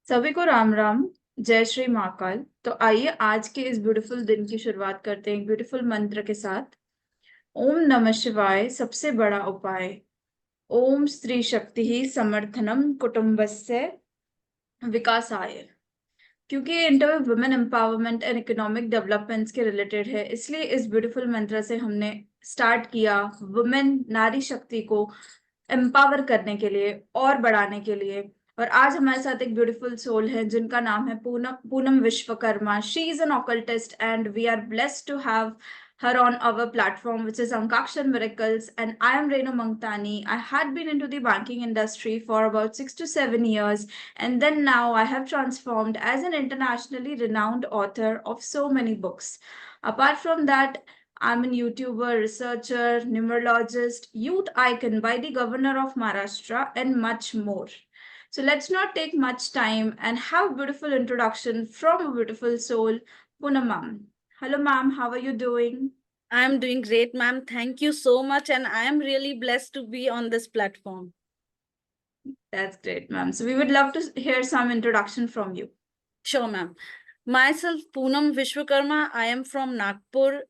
सभी को राम राम। जय श्री महाकाल। तो आइए आज के इस ब्यूटीफुल दिन की शुरुआत करते हैं एक ब्यूटीफुल मंत्र के साथ। ओम नमः शिवाय सबसे बड़ा उपाय। ओम स्त्री शक्ति ही समर्थनम कुटुंबस्य विकासाय। क्योंकि ये interview women empowerment and economic developments के रिलेटेड है, इसलिए इस ब्यूटीफुल मंत्र से हमने स्टार्ट किया वुमेन नारी शक्ति को एम्पावर करने के लिए और बढ़ाने के लिए। और आज हमारे साथ एक ब्यूटीफुल सोल है जिनका नाम है Poonam Poonam Vishwakarma. She is an occultist and we are blessed to have her on our platform, which is Ankakshar Miracles. And I am Renu Mangtani. I had been into the banking industry for about 6 to 7 years, and then now I have transformed as an internationally renowned author of so many books. Apart from that, I'm a YouTuber, researcher, numerologist, youth icon by the governor of Maharashtra, and much more. So let's not take much time and have a beautiful introduction from a beautiful soul, Poonam ma'am. Hello, ma'am. How are you doing? I'm doing great, ma'am. Thank you so much. And I am really blessed to be on this platform. That's great, ma'am. So we would love to hear some introduction from you. Sure, ma'am. Myself, Poonam Vishwakarma. I am from Nagpur.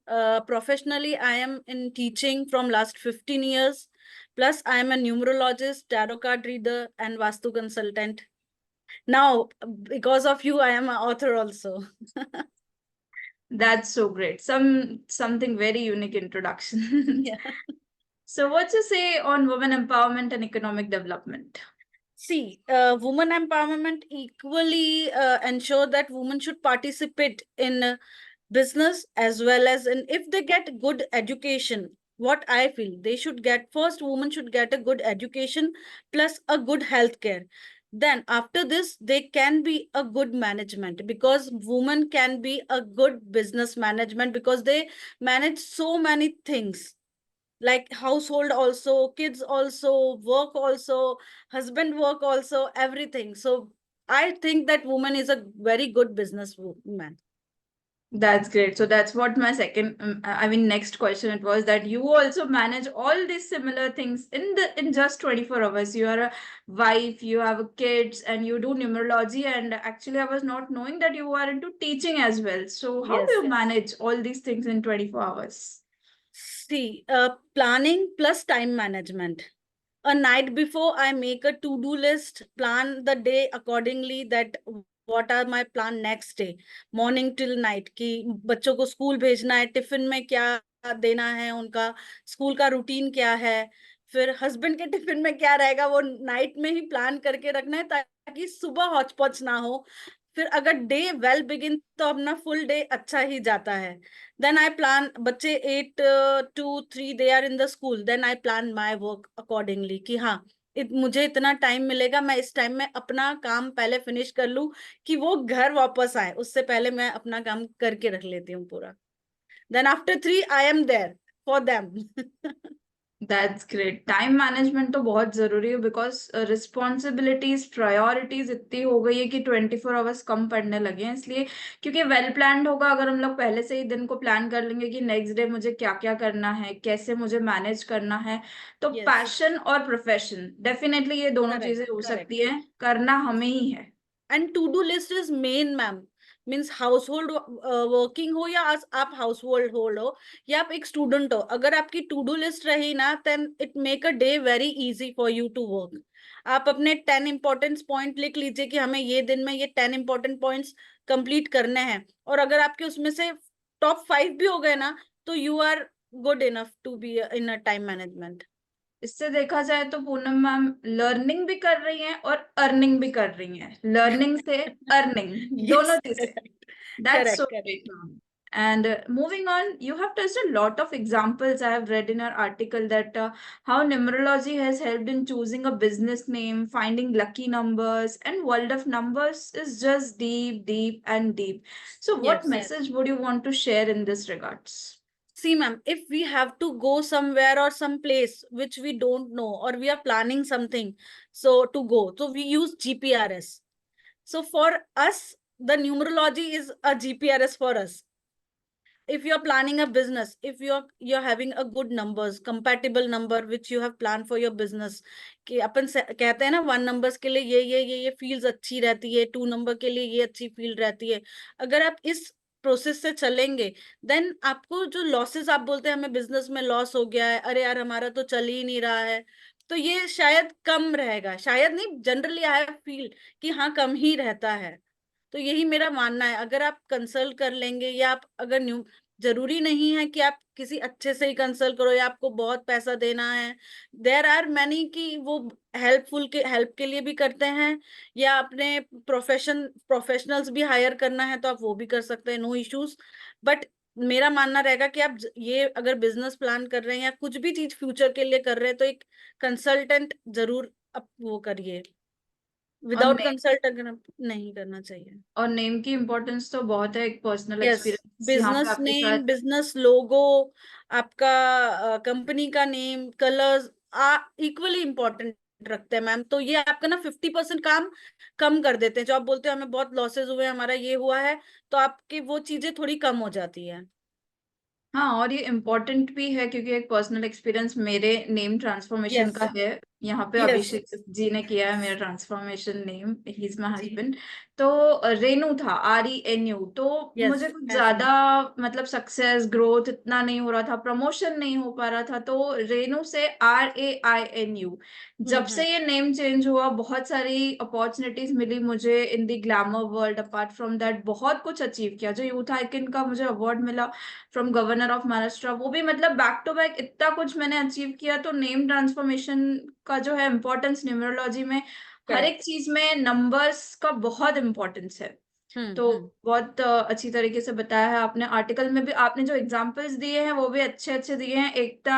Professionally, I am in teaching from last 15 years. Plus, I am a numerologist, tarot card reader, and Vastu consultant. Now, because of you, I am an author also. That's so great. Something very unique introduction. Yeah. So what's you say on women empowerment and economic development? See, women empowerment equally ensure that women should participate in business as well as in if they get good education. What I feel they should get first, women should get a good education plus a good health care. Then after this, they can be a good management because women can be a good business management because they manage so many things like household also, kids also, work also, husband work also, everything. So I think that woman is a very good business woman. That's great. So that's what my next question it was, that you also manage all these similar things in just 24 hours. You are a wife, you have kids, and you do numerology. And actually, I was not knowing that you are into teaching as well. So how do Yes. you manage all these things in 24 hours? See, planning plus time management. A night before, I make a to-do list, plan the day accordingly, that what are my plan next day, morning till night, कि बच्चों को school भेजना है, tiffin में क्या देना है, उनका स्कूल का रूटीन क्या है, फिर हस्बैंड के टिफिन में क्या रहेगा, वो नाइट में ही प्लान करके रखना है ताकि सुबह हौच पौच ना हो। फिर अगर डे वेल बिगिन तो अपना फुल डे अच्छा ही जाता है। देन आई प्लान, बच्चे 8 to 3 they are in the school, then I plan my work accordingly कि हाँ मुझे इतना टाइम मिलेगा, मैं इस टाइम में अपना काम पहले फिनिश कर लूं कि वो घर वापस आए, उससे पहले मैं अपना काम करके रख लेती हूँ पूरा। Then after 3 I am there for them. That's great. Time management तो बहुत जरूरी है बिकॉज रिस्पॉन्सिबिलिटीज प्रायोरिटीज इतनी हो गई है कि 24 आवर्स कम पड़ने लगे हैं, इसलिए क्योंकि वेल प्लान्ड होगा अगर हम लोग पहले से ही दिन को प्लान कर लेंगे कि नेक्स्ट डे मुझे क्या क्या करना है, कैसे मुझे मैनेज करना है, तो यस, पैशन और प्रोफेशन डेफिनेटली ये दोनों करेक्ट चीजें हो करेक्ट। सकती है, करना हमें ही है। And to do list is main ma'am. Means household working हो या आप हाउस होल्ड होल्ड हो या आप एक स्टूडेंट हो, अगर आपकी टू डू लिस्ट रही ना, then it make a day very easy for you to work. आप अपने 10 इंपॉर्टेंट पॉइंट लिख लीजिए कि हमें ये दिन में ये 10 इंपॉर्टेंट पॉइंट्स कंप्लीट करने हैं, और अगर आपके उसमें से टॉप 5 भी हो गए ना, तो you are good enough to be in a time management. इससे देखा जाए तो पूनम मैम लर्निंग भी कर रही हैं और अर्निंग भी कर रही हैं, लर्निंग से अर्निंग दोनों यस, चीजें। Correct That's so correct correct. great, ma'am. And moving on, you have touched a lot of examples. I have read in our article that how numerology has helped in choosing a business name, finding lucky numbers, and world of numbers is just deep, deep, and deep. So, what Yes. message would you want to share in this regards? See, ma'am, if we have to go somewhere or some place which we don't know, or we are planning something, so to go, so we use GPRS. So for us, the numerology is a GPRS for us. if you're planning a business, if you're having a good numbers, compatible number which you have planned for your business, कि अपन कहते हैं ना 1 numbers के लिए ये feels अच्छी रहती है, 2 नंबर के लिए ये अच्छी फील रहती है। अगर आप इस प्रोसेस से चलेंगे, देन आपको जो लॉसेस आप बोलते हैं हमें बिजनेस में लॉस हो गया है, अरे यार हमारा तो चल ही नहीं रहा है, तो ये शायद कम रहेगा, शायद नहीं, जनरली आई फील कि हाँ कम ही रहता है। तो यही मेरा मानना है, अगर आप कंसल्ट कर लेंगे, या आप अगर न्यू, जरूरी नहीं है कि आप किसी अच्छे से ही कंसल्ट करो या आपको बहुत पैसा देना है। देयर आर मैनी कि वो हेल्प के लिए भी करते हैं, या अपने प्रोफेशनल्स भी हायर करना है तो आप वो भी कर सकते हैं, नो इश्यूज। बट मेरा मानना रहेगा कि आप ये अगर बिजनेस प्लान कर रहे हैं या कुछ भी चीज फ्यूचर के लिए कर रहे हैं, तो एक कंसल्टेंट जरूर आप वो करिए, और विदाउट कंसल्ट अगर नहीं करना चाहिए। नेम की इम्पोर्टेंस तो बहुत है, एक पर्सनल यस, एक्सपीरियंस यहाँ पे बिजनेस आपके नेम, साथ। बिजनेस लोगो, आपका कंपनी का नेम, कलर्स इक्वली इम्पोर्टेंट रखते हैं मैम। तो ये आपका ना 50% काम कम कर देते हैं, जो आप बोलते हो हमें बहुत लॉसेस हुए, हमारा ये हुआ है, तो आपकी वो चीजें थोड़ी कम हो जाती है। हाँ, और ये इम्पोर्टेंट भी है क्योंकि एक पर्सनल एक्सपीरियंस मेरे नेम ट्रांसफॉर्मेशन यस का है। यहाँ पे यस अभिषेक जी ने किया है मेरा transformation, name he is my ji, husband. तो रेनू था, RENU। तो यस मुझे कुछ ऐसे। ज्यादा मतलब सक्सेस ग्रोथ इतना नहीं हो रहा था, प्रमोशन नहीं हो पा रहा था, तो रेनू से RAINU। जब हम्म। से ये नेम चेंज हुआ, बहुत सारी अपॉर्चुनिटीज मिली मुझे in the glamour world. Apart from that बहुत कुछ अचीव किया, जो यूथ आइकन का मुझे अवार्ड मिला फ्रॉम गवर्नर ऑफ महाराष्ट्र, वो भी मतलब बैक टू बैक इतना कुछ मैंने अचीव किया। तो नेम ट्रांसफॉर्मेशन का जो है इम्पोर्टेंस न्यूमरोलॉजी में, हर एक करेक्ट। चीज में नंबर्स का बहुत इम्पोर्टेंस है। तो हम्म। बहुत अच्छी तरीके से बताया है आपने। आर्टिकल में भी आपने जो एग्जांपल्स दिए हैं वो भी अच्छे अच्छे दिए हैं। एकता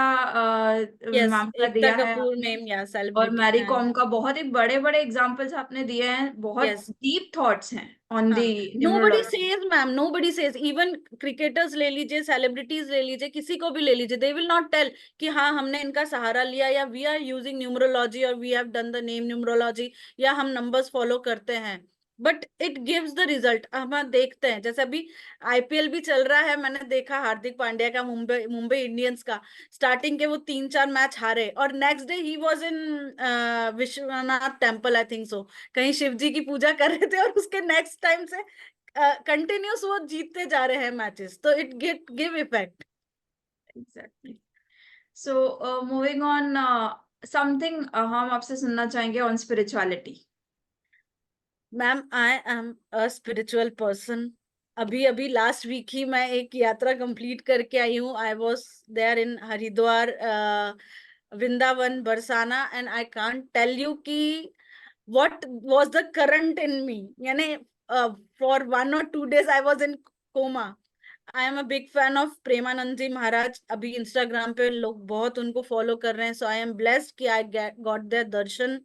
यस, मैम का एकता दिया है कपूर आपने, नेम या और सेलिब्रिटी मैरी है। कॉम का, बहुत ही बड़े बड़े एग्जांपल्स आपने दिए हैं। बहुत यस। डीप थॉट्स हैं ऑन दी हाँ, nobody numerology. Says ma'am, nobody says, even cricketers ले लीजिए, सेलिब्रिटीज ले लीजिए, किसी को भी ले लीजिए, दे विल नॉट टेल कि हाँ हमने इनका सहारा लिया, या वी आर यूजिंग न्यूमरोलॉजी और we have done the name numerology, या हम नंबर्स फॉलो करते हैं। But it gives the result, हम देखते हैं, जैसे अभी आईपीएल भी चल रहा है, मैंने देखा हार्दिक पांड्या का, मुंबई मुंबई इंडियंस का, स्टार्टिंग के वो 3-4 मैच हारे, और next day he was in Vishwanath temple, I think so, कहीं शिव जी की पूजा कर रहे थे, और उसके नेक्स्ट टाइम से कंटिन्यूस वो जीतते जा रहे हैं मैचेस, तो it get give effect. Exactly. So moving on, something हम आपसे सुनना चाहेंगे on spirituality. Ma'am I am a spiritual person. अभी अभी लास्ट वीक ही मैं एक यात्रा कंप्लीट करके आई हूँ। I was there in Haridwar, Vrindavan, Barsana, and I can't tell you कि what was the current in me, यानी for 1 or 2 days I was in coma. I am a big fan of Premanand ji Maharaj, अभी Instagram पे लोग बहुत उनको फॉलो कर रहे हैं, सो आई एम ब्लेस्ड कि I got there darshan.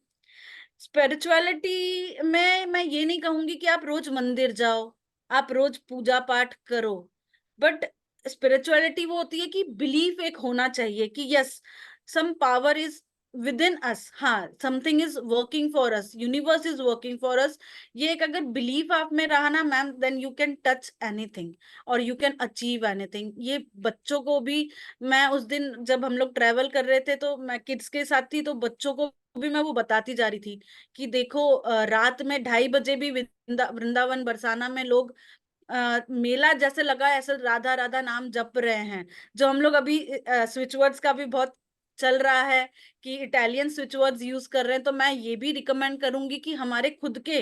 Spirituality में मैं ये नहीं कहूंगी कि आप रोज मंदिर जाओ, आप रोज पूजा पाठ करो, बट स्पिरिचुअलिटी वो होती है कि बिलीफ एक होना चाहिए कि yes, some power is within us, हाँ something is working for us, universe is working for us. ये एक अगर बिलीफ आप में रहा ना ma'am, then you can touch anything और यू कैन अचीव एनीथिंग। ये बच्चों को भी, मैं उस दिन जब हम लोग ट्रेवल कर रहे थे तो मैं किड्स के साथ थी, तो बच्चों को भी मैं वो बताती जा रही थी कि देखो रात में 2:30 बजे भी वृंदावन बरसाना में लोग मेला जैसे लगा, ऐसे राधा राधा नाम जप रहे हैं। जो हम लोग अभी स्विच वर्ड्स का भी बहुत चल रहा है कि इटालियन स्विच वर्ड्स यूज कर रहे हैं, तो मैं ये भी रिकमेंड करूंगी कि हमारे खुद के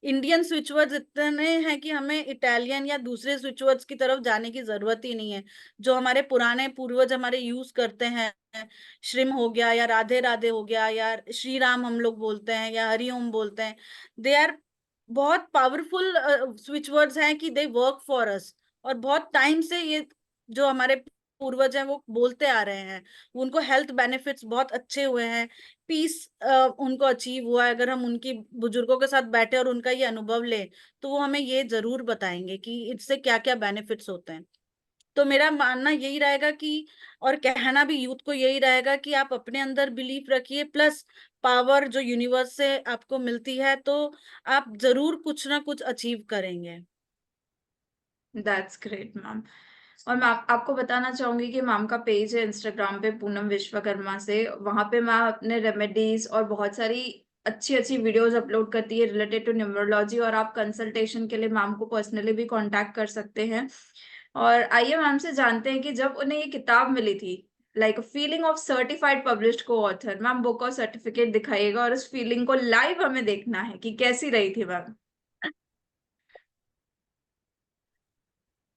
इंडियन स्विच वर्ड्स इतने हैं कि हमें इटालियन या दूसरे स्विच वर्ड्स की तरफ जाने की जरूरत ही नहीं है। जो हमारे पुराने पूर्वज हमारे यूज करते हैं, श्रिम हो गया, या राधे राधे हो गया, या श्री राम हम लोग बोलते हैं, या हरिओम बोलते हैं, दे आर बहुत पावरफुल स्विच वर्ड्स हैं कि दे वर्क फॉर अस। और बहुत टाइम से ये जो हमारे पूर्वज हैं वो बोलते आ रहे हैं, उनको हेल्थ बेनिफिट्स बहुत अच्छे हुए हैं, पीस उनको अचीव हुआ है। अगर हम उनकी बुजुर्गों के साथ बैठे और उनका ये अनुभव लें, तो वो हमें ये जरूर बताएंगे कि इससे क्या क्या बेनिफिट्स होते हैं। तो मेरा मानना यही रहेगा कि, और कहना भी यूथ को यही रहेगा कि आप अपने अंदर बिलीफ रखिए, प्लस पावर जो यूनिवर्स से आपको मिलती है, तो आप जरूर कुछ ना कुछ अचीव करेंगे। That's great ma'am. और मैं आपको बताना चाहूंगी कि मैम का पेज है इंस्टाग्राम पे, पूनम विश्वकर्मा से। वहां पे मैम अपने रेमेडीज और बहुत सारी अच्छी अच्छी वीडियोस अपलोड करती है रिलेटेड टू न्यूमरोलॉजी, और आप कंसल्टेशन के लिए मैम को पर्सनली भी कांटेक्ट कर सकते हैं। और आइए मैम से जानते हैं कि जब उन्हें ये किताब मिली थी, like feeling of certified published को ऑथर, मैम बुक और सर्टिफिकेट दिखाइएगा और उस फीलिंग को लाइव हमें देखना है कि कैसी रही थी ma'am.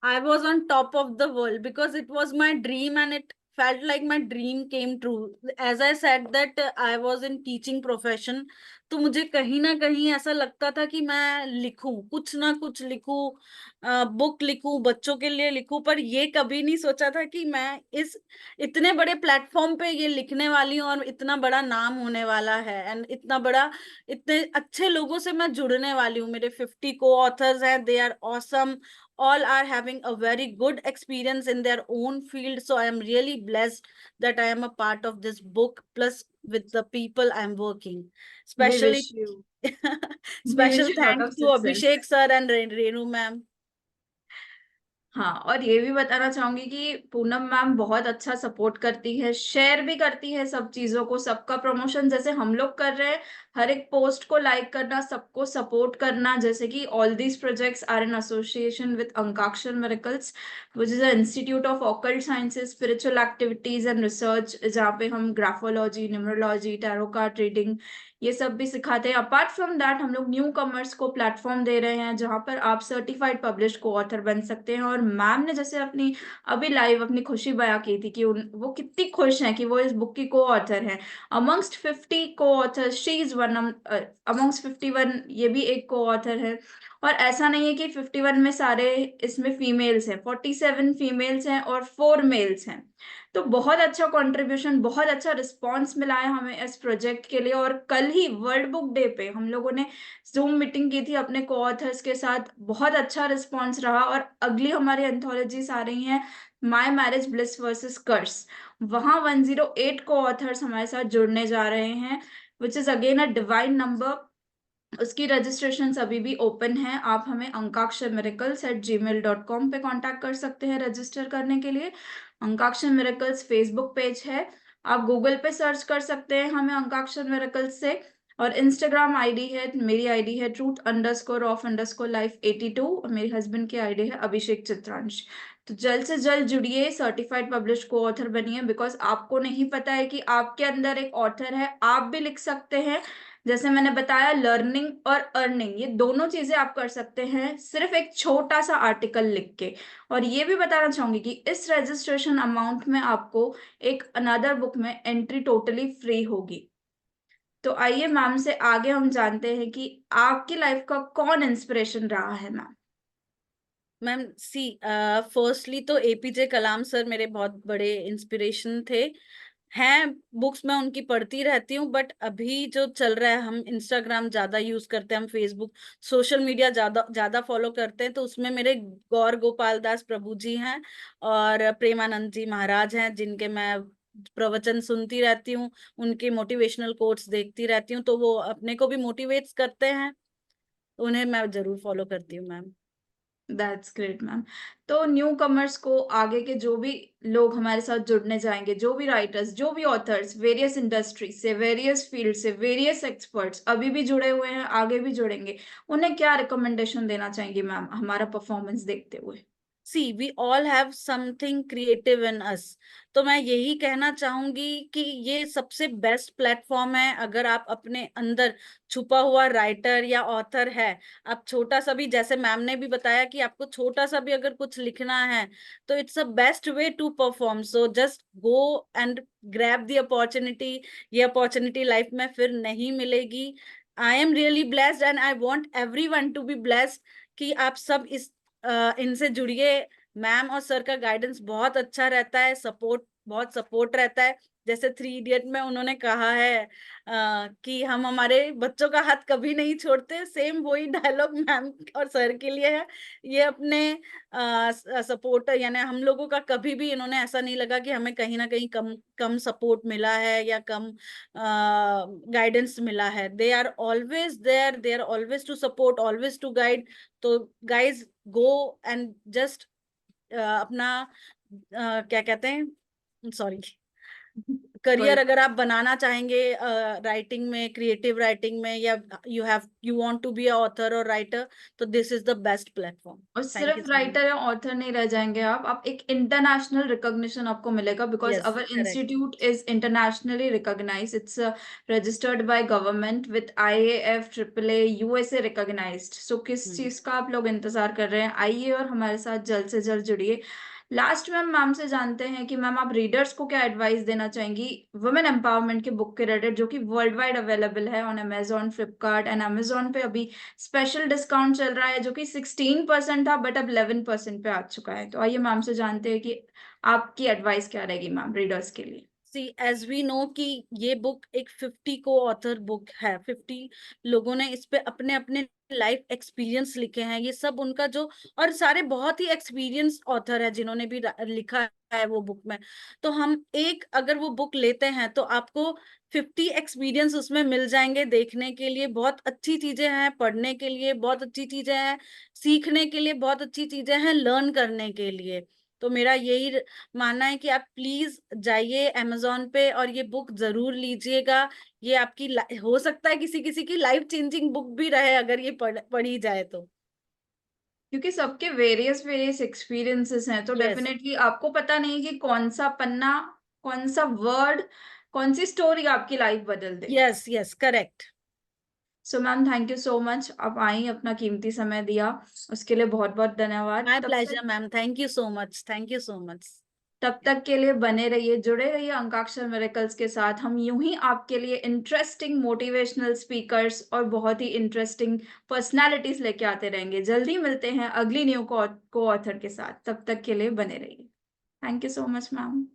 I was on top of the world because it was my dream and it felt like my dream came true. As I said that I was in teaching profession, तो मुझे कहीं ना कहीं ऐसा लगता था कि मैं लिखूं, कुछ ना कुछ लिखूं, बुक लिखूं, बच्चों के लिए लिखूं, पर ये कभी नहीं सोचा था कि मैं इस इतने बड़े प्लेटफॉर्म पे ये लिखने वाली हूँ और इतना बड़ा नाम होने वाला है एंड इतना बड़ा, इतने अच्छे लोगों से मैं जुड़ने वाली हूँ। मेरे 50 को ऑथर्स हैं, they are awesome, all are having a very good experience in their own field, so I am really blessed that I am a part of this book plus with the people I am working, we especially wish you we wish special you lot of thanks to success. Abhishek sir and Renu ma'am. हाँ, और ये भी बताना चाहूंगी कि Poonam ma'am बहुत अच्छा support करती है, शेयर भी करती है सब चीजों को, सबका प्रमोशन जैसे हम लोग कर रहे हैं, हर एक पोस्ट को लाइक करना, सबको सपोर्ट करना। जैसे कि all these projects are in association with Ankakshar miracles, which is a institute of occult sciences, spiritual activities and research, जहाँ पे हम graphology, numerology, tarot card reading, ये सब भी सिखाते हैं। अपार्ट फ्रॉम दैट हम लोग न्यू कमर्स को प्लेटफॉर्म दे रहे हैं जहां पर आप सर्टिफाइड पब्लिश को ऑथर बन सकते हैं। और मैम ने जैसे अपनी अभी लाइव अपनी खुशी बयां की थी कि वो कितनी खुश हैं कि वो इस बुक की को ऑथर हैं। अमंगस्ट 50 को author she is one, amongst 51 ये भी एक को ऑथर है। और ऐसा नहीं है कि 51 में सारे इसमें फीमेल्स हैं, 47 फीमेल्स हैं और 4 मेल्स हैं। तो बहुत अच्छा कंट्रीब्यूशन, बहुत अच्छा रिस्पांस मिला है हमें इस प्रोजेक्ट के लिए। और कल ही वर्ल्ड बुक डे पे हम लोगों ने जूम मीटिंग की थी अपने को ऑथर्स के साथ, बहुत अच्छा रिस्पांस रहा। और अगली हमारी एंथोलॉजीज आ रही हैं, माय मैरिज ब्लिस वर्सेस कर्स, वहां 108 को ऑथर्स हमारे साथ जुड़ने जा रहे हैं, which is again a divine number. उसकी रजिस्ट्रेशन अभी भी ओपन है। आप हमें ankaksharmiracles@gmail.com पे कांटेक्ट कर सकते हैं रजिस्टर करने के लिए। अंकाक्षर मिरेकल्स फेसबुक पेज है, आप गूगल पे सर्च कर सकते हैं हमें अंकाक्षर मिरेकल्स से। और इंस्टाग्राम आईडी है, मेरी आईडी है truth_of_life82, और मेरे हस्बैंड की आईडी है अभिषेक चित्रांश। तो जल्द से जल्द जुड़िए, सर्टिफाइड पब्लिश को ऑथर बनिए, बिकॉज आपको नहीं पता है कि आपके अंदर एक ऑथर है, आप भी लिख सकते हैं। जैसे मैंने बताया, लर्निंग और अर्निंग ये दोनों चीजें आप कर सकते हैं सिर्फ एक छोटा सा आर्टिकल लिख के। और ये भी बताना चाहूंगी कि इस रजिस्ट्रेशन अमाउंट में आपको एक अनदर बुक में एंट्री टोटली फ्री होगी। तो आइए मैम से आगे हम जानते हैं कि आपकी लाइफ का कौन इंस्पिरेशन रहा है मैम। मैम सी, फर्स्टली तो एपीजे कलाम सर मेरे बहुत बड़े इंस्पिरेशन थे, हैं। बुक्स मैं उनकी पढ़ती रहती हूँ, बट अभी जो चल रहा है, हम इंस्टाग्राम ज्यादा यूज करते हैं, हम फेसबुक, सोशल मीडिया ज्यादा ज्यादा फॉलो करते हैं, तो उसमें मेरे गौर गोपाल दास प्रभु जी हैं और प्रेमानंद जी महाराज हैं, जिनके मैं प्रवचन सुनती रहती हूँ, उनके मोटिवेशनल कोट्स देखती रहती हूँ, तो वो अपने को भी मोटिवेट्स करते हैं, उन्हें मैं जरूर फॉलो करती हूँ मैम। That's great ma'am. तो न्यू कमर्स को, आगे के जो भी लोग हमारे साथ जुड़ने जाएंगे, जो भी राइटर्स, जो भी ऑथर्स, वेरियस इंडस्ट्री से, वेरियस फील्ड से, वेरियस एक्सपर्ट्स अभी भी जुड़े हुए हैं, आगे भी जुड़ेंगे, उन्हें क्या रिकमेंडेशन देना चाहेंगे मैम हमारा परफॉर्मेंस देखते हुए। See we all have something creative in us, तो मैं यही कहना चाहूंगी कि ये सबसे बेस्ट प्लेटफॉर्म है। अगर आप अपने अंदर छुपा हुआ राइटर या ऑथर है, आप छोटा सा भी, जैसे मैम ने भी बताया कि आपको छोटा सा भी अगर कुछ लिखना है, तो it's a best way to perform, so just go and grab the opportunity. ये अपॉर्चुनिटी लाइफ में फिर नहीं मिलेगी। I am really blessed and I want every one to be blessed कि आप सब इस इनसे जुड़िए। मैम और सर का गाइडेंस बहुत अच्छा रहता है, सपोर्ट, बहुत सपोर्ट रहता है। जैसे 3 इडियट में उन्होंने कहा है कि हम हमारे बच्चों का हाथ कभी नहीं छोड़ते, सेम वही डायलॉग मैम और सर के लिए है। ये अपने सपोर्ट, यानी हम लोगों का कभी भी इन्होंने ऐसा नहीं लगा कि हमें कहीं ना कहीं कम कम सपोर्ट मिला है या कम गाइडेंस मिला है। They are always there, they are always to support, always to guide. तो गाइज, गो एंड जस्ट अपना क्या कहते हैं, सॉरी, कोई करियर अगर आप बनाना चाहेंगे राइटिंग में, क्रिएटिव राइटिंग में, या you want to be a author और राइटर, तो this is the best platform. और थैंक यू सिर्फ सो मच। राइटर या ऑथर नहीं रह जाएंगे आप एक इंटरनेशनल रिकॉग्निशन आपको मिलेगा, because yes, our correct. Institute is internationally recognised, it's registered by government with IAF AAA USA recognised. So किस चीज का आप लोग इंतजार कर रहे हैं, आइए और हमारे साथ जल्द से जल्द जुड़िए। लास्ट में मैम से जानते हैं कि मैम आप रीडर्स को क्या एडवाइस देना चाहेंगी वुमेन एम्पावरमेंट के बुक के रिलेटेड, जो कि वर्ल्ड वाइड अवेलेबल है on Amazon, Flipkart and Amazon पे अभी स्पेशल डिस्काउंट चल रहा है, जो कि 16% था बट अब 11% पे आ चुका है। तो आइए मैम से जानते हैं कि आपकी एडवाइस क्या रहेगी मैम रीडर्स के लिए। सी एज वी नो कि ये बुक एक 50 को ऑथर बुक है, 50 लोगों ने इस पे अपने अपने लाइफ एक्सपीरियंस लिखे हैं, ये सब उनका जो, और सारे बहुत ही एक्सपीरियंस ऑथर है जिन्होंने भी लिखा है वो बुक में। तो हम एक अगर वो बुक लेते हैं तो आपको 50 एक्सपीरियंस उसमें मिल जाएंगे, देखने के लिए बहुत अच्छी चीजें हैं, पढ़ने के लिए बहुत अच्छी चीजें हैं, सीखने के लिए बहुत अच्छी चीजें हैं, लर्न करने के लिए। तो मेरा यही मानना है कि आप प्लीज जाइए अमेजोन पे और ये बुक जरूर लीजिएगा। ये आपकी हो सकता है किसी किसी की लाइफ चेंजिंग बुक भी रहे अगर ये पढ़ी जाए तो। क्योंकि सबके वेरियस वेरियस एक्सपीरियंसेस हैं, तो यस, डेफिनेटली आपको पता नहीं कि कौन सा पन्ना, कौन सा वर्ड, कौन सी स्टोरी आपकी लाइफ बदल दे। Yes, yes, correct. So ma'am thank you so much, आप आई, अपना कीमती समय दिया, उसके लिए बहुत बहुत धन्यवाद। माय तब तक pleasure ma'am, thank you so much, thank you so much. तब तक के लिए बने रहिए, जुड़े रहिए अंकाक्षर मिरेकल्स के साथ। हम यूं ही आपके लिए इंटरेस्टिंग मोटिवेशनल स्पीकर्स और बहुत ही इंटरेस्टिंग पर्सनालिटीज लेके आते रहेंगे। जल्दी मिलते हैं अगली न्यू को ऑथर के साथ, तब तक के लिए बने रहिए। Thank you so much ma'am.